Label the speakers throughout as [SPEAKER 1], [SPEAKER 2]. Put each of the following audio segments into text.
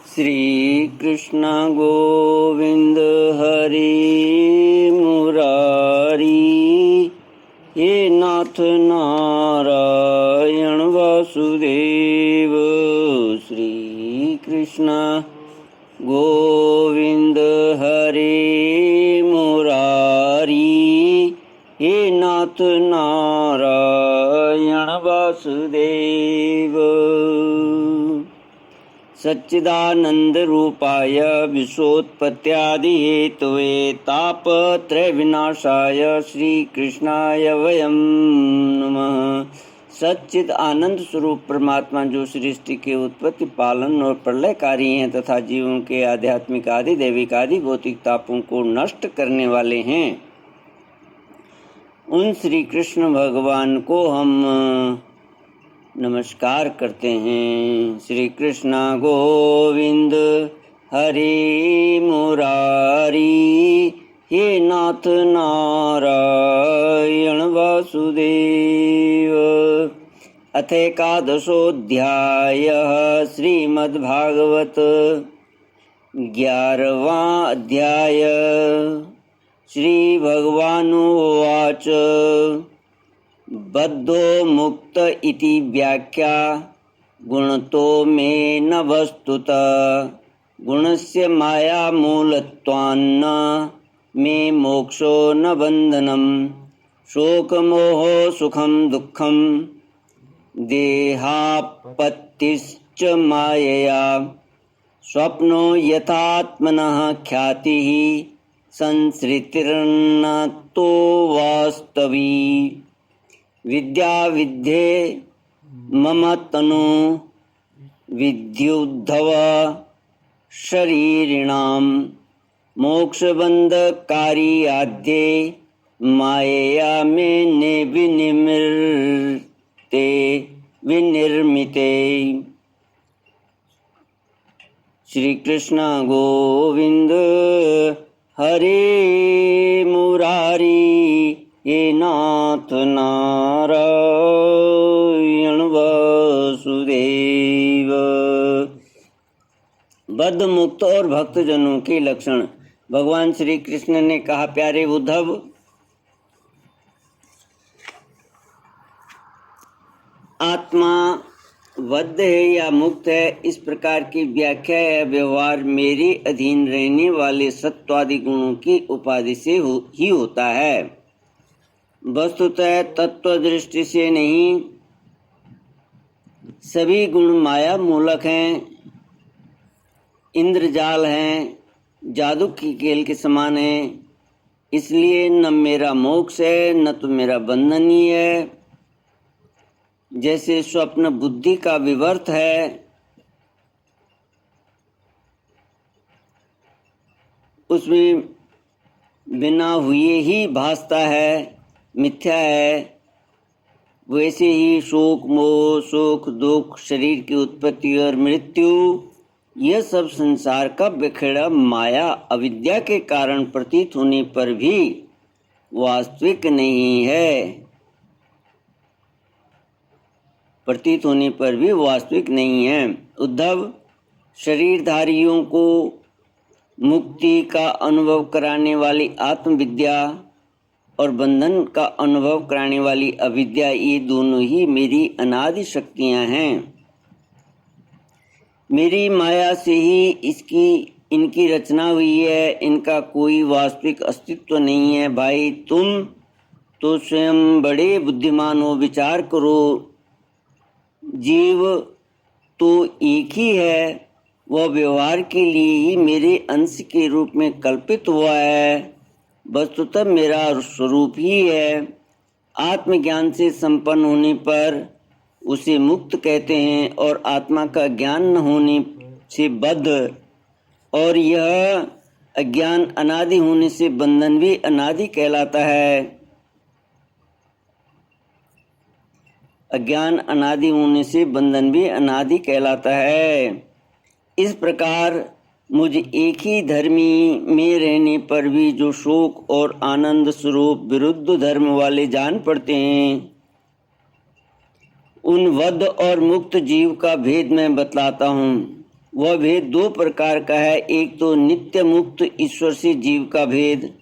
[SPEAKER 1] श्री कृष्ण गोविंद हरि मुरारी, हे नाथ नारायण वासुदेव। श्री कृष्ण गोविंद हरि मुरारी, हे नाथ नारायण वासुदेव। सच्चिदानंद रूपाय विश्वोत्पत्त्यादि Hathaway तापत्रय विनाशाय श्री कृष्णाय वयं नमः। सच्चिद आनंद स्वरूप परमात्मा जो सृष्टि के उत्पत्ति, पालन और प्रलयकारी हैं तथा जीवों के आध्यात्मिक आदि दैविक आदि भौतिक तापों को नष्ट करने वाले हैं, उन श्री कृष्ण भगवान को हम नमस्कार करते हैं। श्री कृष्ण गोविंद हरि मुरारी, हे नाथ नारायण वासुदेव। अथ एकादशोऽध्यायः श्रीमद्भागवत 11वां अध्याय। श्री भगवानुवाच बद्धो मुक्त इति व्याख्या गुणतो मे न वस्तुतः, गुणस्य माया मूलत्वान्न मे मोक्षो न बन्धनं। शोकमोहो सुखं दुःखं देहापत्तिश्च मायया, स्वप्नो यथात्मनः ख्यातिः संसृतिर्न तो वास्तवी। विद्या विद्धे मम तनु विद्युद्धव शरीरिणां, मोक्षबन्धकारी आद्ये मायया मे विनिर्मिते। श्री कृष्ण गोविंद हरे मुरारी, हे नाथ नारायण वासुदेव। बद्ध मुक्त और भक्तजनों के लक्षण। भगवान श्री कृष्ण ने कहा, प्यारे उद्धव, आत्मा बद्ध है या मुक्त है, इस प्रकार की व्याख्या या व्यवहार मेरे अधीन रहने वाले सत्वादि गुणों की उपाधि से ही होता है। वस्तुतः तत्व दृष्टि से नहीं। सभी गुण माया मूलक हैं, इंद्रजाल हैं, जादू की खेल के समान हैं। इसलिए न मेरा मोक्ष है न तो मेरा बंधन ही है। जैसे स्वप्न बुद्धि का विवर्त है, उसमें बिना हुए ही भासता है, मिथ्या है, वैसे ही शोक मोह सुख दुख, शरीर की उत्पत्ति और मृत्यु, यह सब संसार का बिखेड़ा माया अविद्या के कारण प्रतीत होने पर भी वास्तविक नहीं है। प्रतीत होने पर भी वास्तविक नहीं है। उद्धव, शरीरधारियों को मुक्ति का अनुभव कराने वाली आत्मविद्या और बंधन का अनुभव कराने वाली अविद्या, ये दोनों ही मेरी अनादि शक्तियां हैं। मेरी माया से ही इनकी रचना हुई है। इनका कोई वास्तविक अस्तित्व नहीं है। भाई, तुम तो स्वयं बड़े बुद्धिमान हो, विचार करो। जीव तो एक ही है, वह व्यवहार के लिए ही मेरे अंश के रूप में कल्पित हुआ है। वस्तुतः मेरा स्वरूप ही है। आत्मज्ञान से संपन्न होने पर उसे मुक्त कहते हैं और आत्मा का ज्ञान न होने से बद्ध, और यह अज्ञान अनादि होने से बंधन भी अनादि कहलाता है। अज्ञान अनादि होने से बंधन भी अनादि कहलाता है। इस प्रकार मुझ एक ही धर्मी में रहने पर भी जो शोक और आनंद स्वरूप विरुद्ध धर्म वाले जान पड़ते हैं, उन बद्ध और मुक्त जीव का भेद मैं बतलाता हूँ। वह भेद दो प्रकार का है। एक तो नित्य मुक्त ईश्वर से जीव का भेद,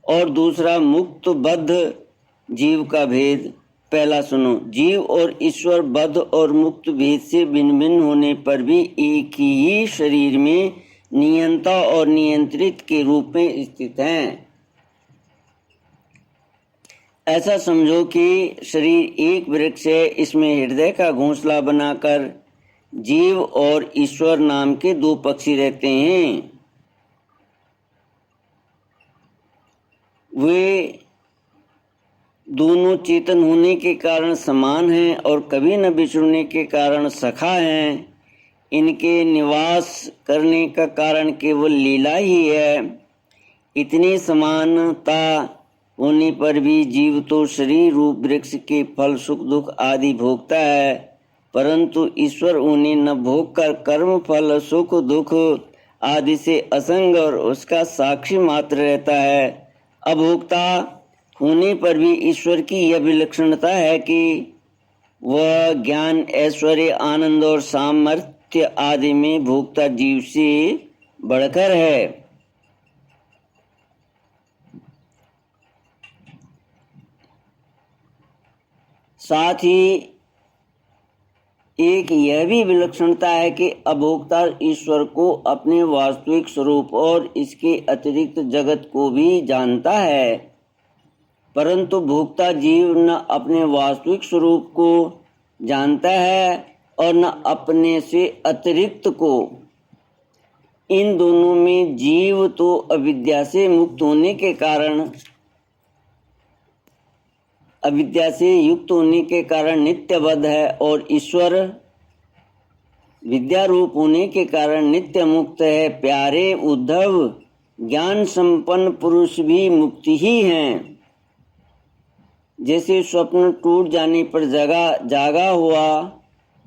[SPEAKER 1] और दूसरा मुक्त बद्ध जीव का भेद। पहला सुनो, जीव और ईश्वर बद्ध और मुक्त भेद से भिन्न भिन्न होने पर भी एक ही शरीर में नियंता और नियंत्रित के रूप में स्थित हैं। ऐसा समझो कि शरीर एक वृक्ष है, इसमें हृदय का घोंसला बनाकर जीव और ईश्वर नाम के दो पक्षी रहते हैं। वे दोनों चेतन होने के कारण समान हैं और कभी न बिछड़ने के कारण सखा हैं। इनके निवास करने का कारण केवल लीला ही है। इतनी समानता होने पर भी जीव तो शरीर रूप वृक्ष के फल सुख दुख आदि भोगता है, परंतु ईश्वर उन्हें न भोग कर कर्म फल सुख दुख आदि से असंग और उसका साक्षी मात्र रहता है। अभोक्ता होने पर भी ईश्वर की यह विलक्षणता है कि वह ज्ञान ऐश्वर्य आनंद और सामर्थ्य आदि में भोक्ता जीव से बढ़कर है। साथ ही एक यह भी विलक्षणता है कि अभोक्ता ईश्वर को अपने वास्तविक स्वरूप और इसके अतिरिक्त जगत को भी जानता है, परंतु भोक्ता जीव न अपने वास्तविक स्वरूप को जानता है और न अपने से अतिरिक्त को। इन दोनों में जीव तो अविद्या से मुक्त होने के कारण अविद्या से युक्त होने के कारण नित्यबद्ध है और ईश्वर विद्या रूप होने के कारण नित्य मुक्त है। प्यारे उद्धव, ज्ञान संपन्न पुरुष भी मुक्त ही हैं। जैसे स्वप्न टूट जाने पर जागा हुआ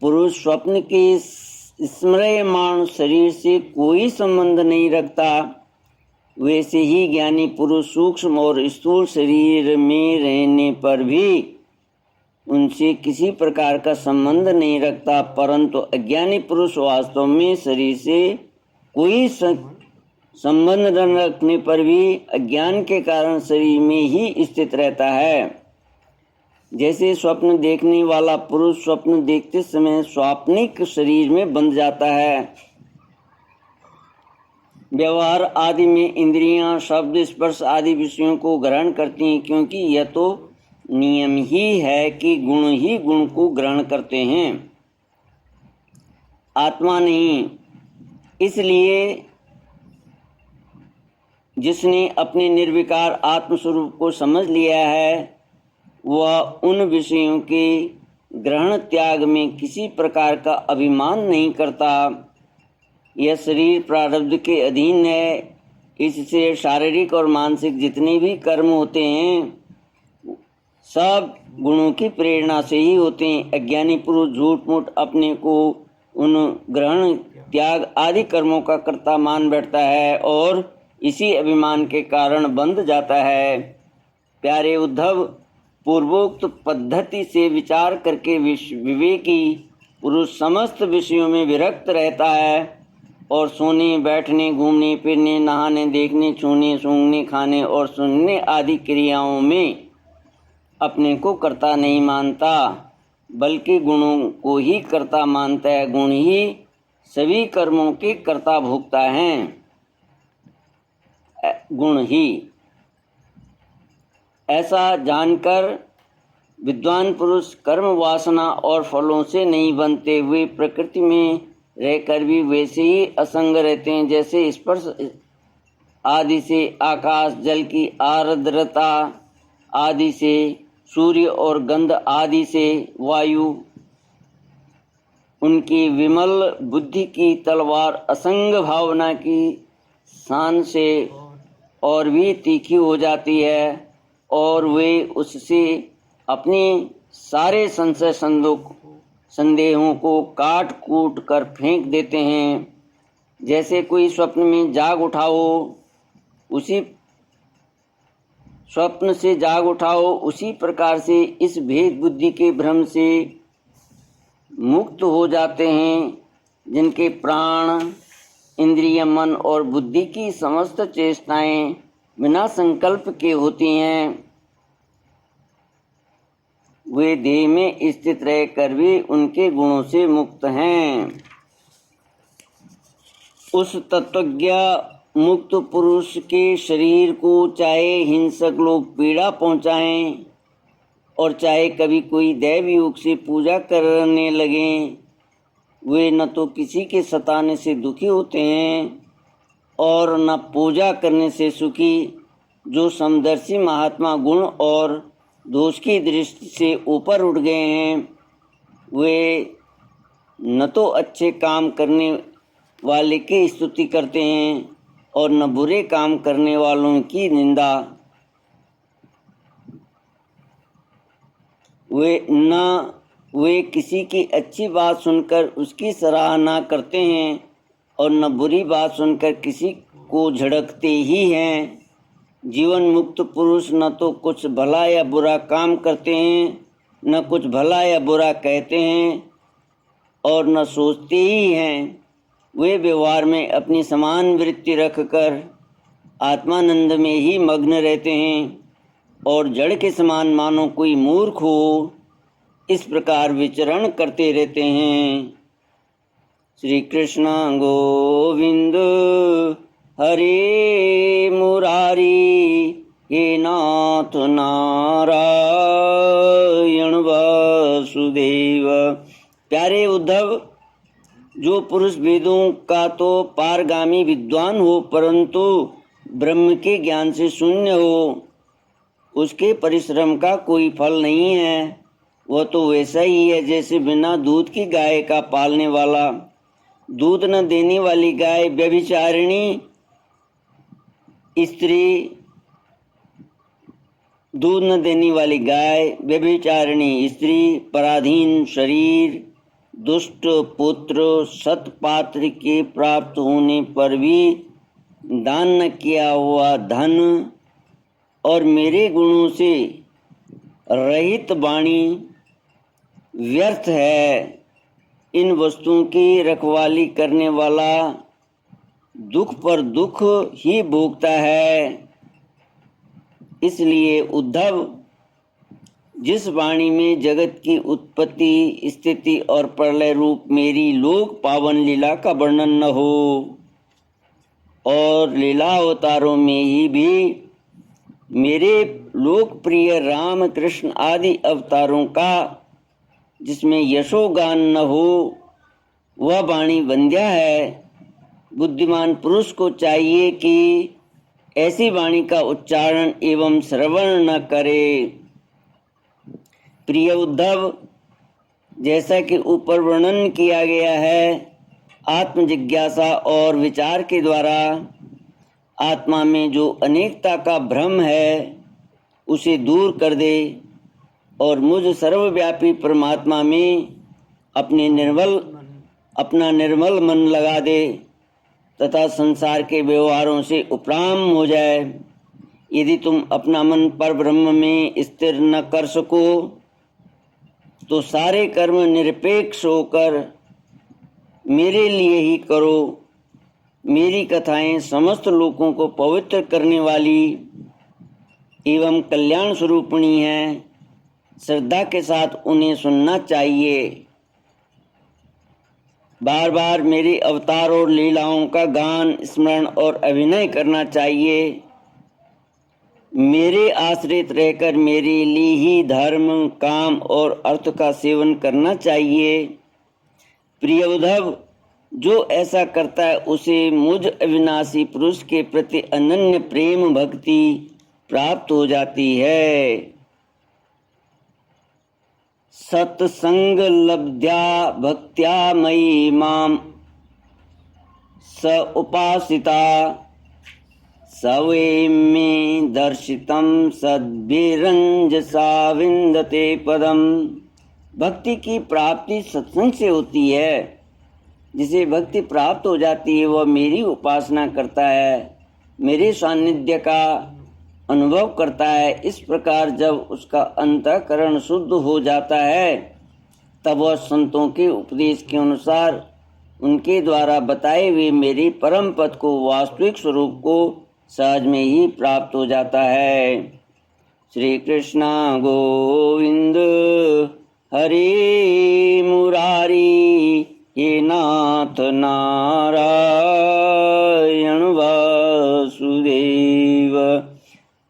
[SPEAKER 1] पुरुष स्वप्न के स्मृयमाण शरीर से कोई संबंध नहीं रखता, वैसे ही ज्ञानी पुरुष सूक्ष्म और स्थूल शरीर में रहने पर भी उनसे किसी प्रकार का संबंध नहीं रखता, परंतु अज्ञानी पुरुष वास्तव में शरीर से कोई संबंध न रखने पर भी अज्ञान के कारण शरीर में ही स्थित रहता है। जैसे स्वप्न देखने वाला पुरुष स्वप्न देखते समय स्वाप्निक शरीर में बंध जाता है। व्यवहार आदि में इंद्रियां शब्द स्पर्श आदि विषयों को ग्रहण करती हैं, क्योंकि यह तो नियम ही है कि गुण ही गुण को ग्रहण करते हैं, आत्मा नहीं। इसलिए जिसने अपने निर्विकार आत्मस्वरूप को समझ लिया है वह उन विषयों के ग्रहण त्याग में किसी प्रकार का अभिमान नहीं करता। यह शरीर प्रारब्ध के अधीन है, इससे शारीरिक और मानसिक जितने भी कर्म होते हैं सब गुणों की प्रेरणा से ही होते हैं। अज्ञानी पुरुष झूठ मूठ अपने को उन ग्रहण त्याग आदि कर्मों का कर्ता मान बैठता है और इसी अभिमान के कारण बंध जाता है। प्यारे उद्धव, पूर्वोक्त पद्धति से विचार करके विवेकी पुरुष समस्त विषयों में विरक्त रहता है और सोने बैठने घूमने फिरने नहाने देखने छूने सूंघने खाने और सुनने आदि क्रियाओं में अपने को कर्ता नहीं मानता, बल्कि गुणों को ही कर्ता मानता है। गुण ही सभी कर्मों के कर्ता भोगता हैं। गुण ही ऐसा जानकर विद्वान पुरुष कर्म वासना और फलों से नहीं बनते हुए प्रकृति में रहकर भी वैसे ही असंग रहते हैं, जैसे स्पर्श आदि से आकाश जल की आर्द्रता आदि से सूर्य और गंध आदि से वायु उनकी विमल बुद्धि की तलवार असंग भावना की शान से और भी तीखी हो जाती है और वे उससे अपने सारे संशय संदेहों को काट कूट कर फेंक देते हैं। जैसे कोई स्वप्न में जाग उठाओ उसी प्रकार से इस भेद बुद्धि के भ्रम से मुक्त हो जाते हैं। जिनके प्राण, इंद्रिय, मन और बुद्धि की समस्त चेष्टाएं बिना संकल्प के होती हैं, वे देह में स्थित रहकर भी उनके गुणों से मुक्त हैं। उस तत्वज्ञ मुक्त पुरुष के शरीर को चाहे हिंसक लोग पीड़ा पहुंचाएं और चाहे कभी कोई दैव योग से पूजा करने लगें, वे न तो किसी के सताने से दुखी होते हैं और न पूजा करने से सुखी। जो समदर्शी महात्मा गुण और दोष की दृष्टि से ऊपर उठ गए हैं, वे न तो अच्छे काम करने वाले की स्तुति करते हैं और न बुरे काम करने वालों की निंदा। वे किसी की अच्छी बात सुनकर उसकी सराहना करते हैं और न बुरी बात सुनकर किसी को झड़कते ही हैं। जीवन मुक्त पुरुष न तो कुछ भला या बुरा काम करते हैं, न कुछ भला या बुरा कहते हैं और न सोचते ही हैं। वे व्यवहार में अपनी समान वृत्ति रखकर आत्मानंद में ही मग्न रहते हैं और जड़ के समान मानो कोई मूर्ख हो, इस प्रकार विचरण करते रहते हैं। श्री कृष्ण गोविंद हरे मुरारी, हे नाथ नारायण वासुदेव। प्यारे उद्धव, जो पुरुष वेदों का तो पारगामी विद्वान हो परंतु ब्रह्म के ज्ञान से शून्य हो, उसके परिश्रम का कोई फल नहीं है। वह तो वैसा ही है जैसे बिना दूध की गाय का पालने वाला। दूध न देने वाली गाय व्यभिचारिणी स्त्री, दूध न देने वाली गाय व्यभिचारिणी स्त्री, पराधीन शरीर, दुष्ट पुत्र, सत्पात्र के प्राप्त होने पर भी दान न किया हुआ धन और मेरे गुणों से रहित वाणी व्यर्थ है। इन वस्तुओं की रखवाली करने वाला दुख पर दुख ही भोगता है। इसलिए उद्धव, जिस वाणी में जगत की उत्पत्ति, स्थिति और प्रलय रूप मेरी लोक पावन लीला का वर्णन न हो और लीला अवतारों में ही भी मेरे लोकप्रिय राम कृष्ण आदि अवतारों का जिसमें यशोगान न हो, वह वाणी वंद्या है। बुद्धिमान पुरुष को चाहिए कि ऐसी वाणी का उच्चारण एवं श्रवण न करे। प्रिय उद्धव, जैसा कि ऊपर वर्णन किया गया है, आत्म जिज्ञासा और विचार के द्वारा आत्मा में जो अनेकता का भ्रम है उसे दूर कर दे और मुझ सर्वव्यापी परमात्मा में अपना निर्मल मन लगा दे तथा संसार के व्यवहारों से उपराम हो जाए। यदि तुम अपना मन पर ब्रह्म में स्थिर न कर सको तो सारे कर्म निरपेक्ष होकर मेरे लिए ही करो। मेरी कथाएं समस्त लोगों को पवित्र करने वाली एवं कल्याण स्वरूपिणी हैं। श्रद्धा के साथ उन्हें सुनना चाहिए। बार बार मेरे अवतार और लीलाओं का गान, स्मरण और अभिनय करना चाहिए। मेरे आश्रित रहकर मेरे लिए ही धर्म, काम और अर्थ का सेवन करना चाहिए। प्रिय उद्धव, जो ऐसा करता है उसे मुझ अविनाशी पुरुष के प्रति अनन्य प्रेम भक्ति प्राप्त हो जाती है। सत्संग लब्ध्या भक्त्या मयि माम स उपासिता सवे में दर्शितम सद्भिरंजसा विंदते पदम। भक्ति की प्राप्ति सत्संग से होती है। जिसे भक्ति प्राप्त हो जाती है वह मेरी उपासना करता है, मेरे सानिध्य का अनुभव करता है। इस प्रकार जब उसका अंतःकरण शुद्ध हो जाता है तब वह संतों के उपदेश के अनुसार उनके द्वारा बताए हुए मेरे परम पद को, वास्तविक स्वरूप को सहज में ही प्राप्त हो जाता है। श्री कृष्ण गोविंद हरे मुरारी, हे नाथ नारायण वासुदेव।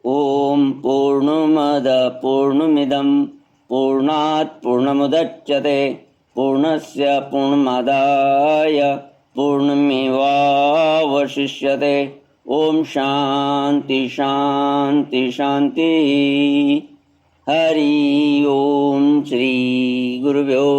[SPEAKER 1] ओम पूर्णमद पूर्णमिदं पूर्णात् पूर्णमुदच्यते पूर्णस्य पूर्णमादाय पूर्णमेवावशिष्यते। ओम शांति शांति शांति। हरि ओम। श्री गुरुभ्यो